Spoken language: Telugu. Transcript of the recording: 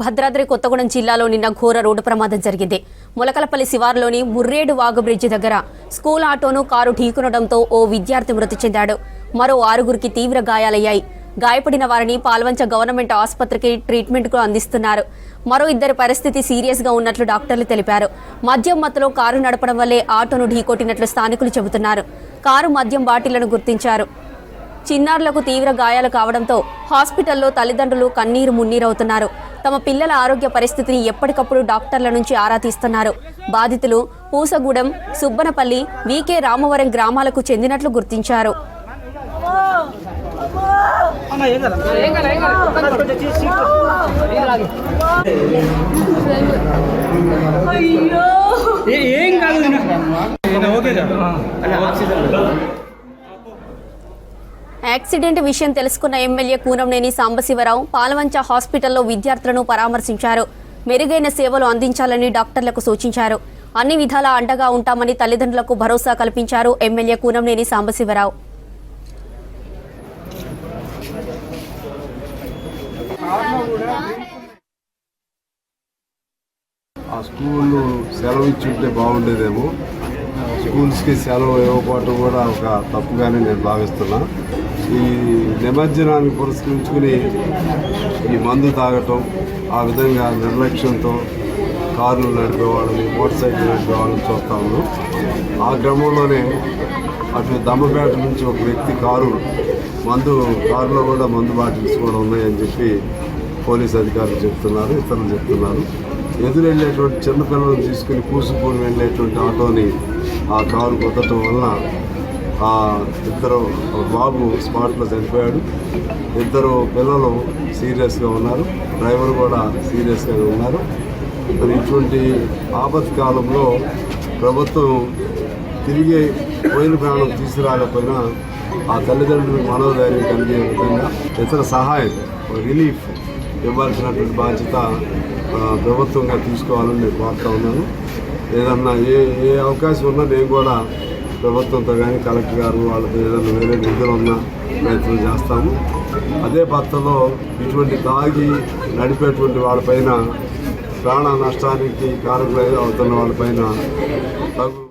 భద్రాద్రి కొత్తగూడెం జిల్లాలో నిన్న ఘోర రోడ్డు ప్రమాదం జరిగింది. ములకలపల్లి శివారులోని ముర్రేడు వాగు బ్రిడ్జి దగ్గర స్కూల్ ఆటోను కారు ఢీకొనడంతో ఓ విద్యార్థి మృతి చెందాడు. మరో 6గురికి తీవ్ర గాయాలయ్యాయి. గాయపడిన వారిని పాల్వంచ గవర్నమెంట్ ఆసుపత్రికి ట్రీట్మెంట్కు అందిస్తున్నారు. మరో 2 పరిస్థితి సీరియస్ గా ఉన్నట్లు డాక్టర్లు తెలిపారు. మద్యం మత్తులో కారు నడపడం వల్లే ఆటోను ఢీకొట్టినట్లు స్థానికులు చెబుతున్నారు. కారు మద్యం బాటిళ్లను గుర్తించారు. చిన్నారులకు తీవ్ర గాయాలు కావడంతో హాస్పిటల్లో తల్లిదండ్రులు కన్నీరు మున్నీరవుతున్నారు. తమ పిల్లల ఆరోగ్య పరిస్థితిని ఎప్పటికప్పుడు డాక్టర్ల నుంచి ఆరా తీస్తున్నారు. బాధితులు పూసగూడెం, సుబ్బనపల్లి, వీకే రామవరం గ్రామాలకు చెందినట్లు గుర్తించారు. యాక్సిడెంట్ విషయం తెలుసుకున్న ఎమ్మెల్యే కూనంనేని సాంబశివరావు పాల్వంచ హాస్పిటల్లో విద్యార్థులను పరామర్శించారు. మెరుగైన సేవలు అందించాలని డాక్టర్లకు సూచించారు. అన్ని విధాలా అండగా ఉంటామని తల్లిదండ్రులకు భరోసా కల్పించారు ఎమ్మెల్యే కూనంనేని సాంబశివరావు. ఆ స్కూల్లో సెలవు ఇచ్చుంటే బాగుండేదేమో. స్కూల్స్కి సెలవు ఇవ్వకపోవటం కూడా ఒక తప్పుగానే నేను భావిస్తున్నా. ఈ నిమజ్జనాన్ని పురస్కరించుకుని ఈ మందు తాగటం, ఆ విధంగా నిర్లక్ష్యంతో కార్లు నడిపేవాళ్ళని, మోటార్ సైకిల్ నడిపేవాళ్ళని చూస్తా ఉన్నాం. ఆ క్రమంలోనే అటు దమ్మపేట నుంచి ఒక వ్యక్తి కారులో కూడా మందు బాటిల్స్ కూడా ఉన్నాయని చెప్పి పోలీస్ అధికారులు చెప్తున్నారు, ఇతరులు చెప్తున్నారు. ఎదురు వెళ్ళేటువంటి చిన్నపిల్లలను తీసుకుని కూసుకొని వెళ్ళేటువంటి ఆటోని ఆ కారు కొట్టడం వలన ఆ బాబు స్పాట్లో చనిపోయాడు. 2 పిల్లలు సీరియస్గా ఉన్నారు, డ్రైవర్ కూడా సీరియస్గా ఉన్నారు. మరి ఇటువంటి ఆపత్కాలంలో ప్రభుత్వం తిరిగి పోయిన ప్రాణం తీసుకురాకపోయినా ఆ తల్లిదండ్రులకు మనోధైర్యం కలిగే విధంగా ఇతర సహాయం, రిలీఫ్ ఇవ్వాల్సినటువంటి బాధ్యత ప్రభుత్వంగా తీసుకోవాలని నేను కోరుతా ఉన్నాను. ఏదన్నా ఏ అవకాశం ఉన్నా నేను కూడా ప్రభుత్వంతో కానీ కలెక్టర్ గారు వాళ్ళతో ఏదైనా వేరే నిధులు ఉన్నా ప్రయత్నం చేస్తాము. అదే పద్ధతిలో ఇటువంటి తాగి నడిపేటువంటి వాళ్ళపైన, ప్రాణ నష్టానికి కారకులు అవుతున్న వాళ్ళపైన తగు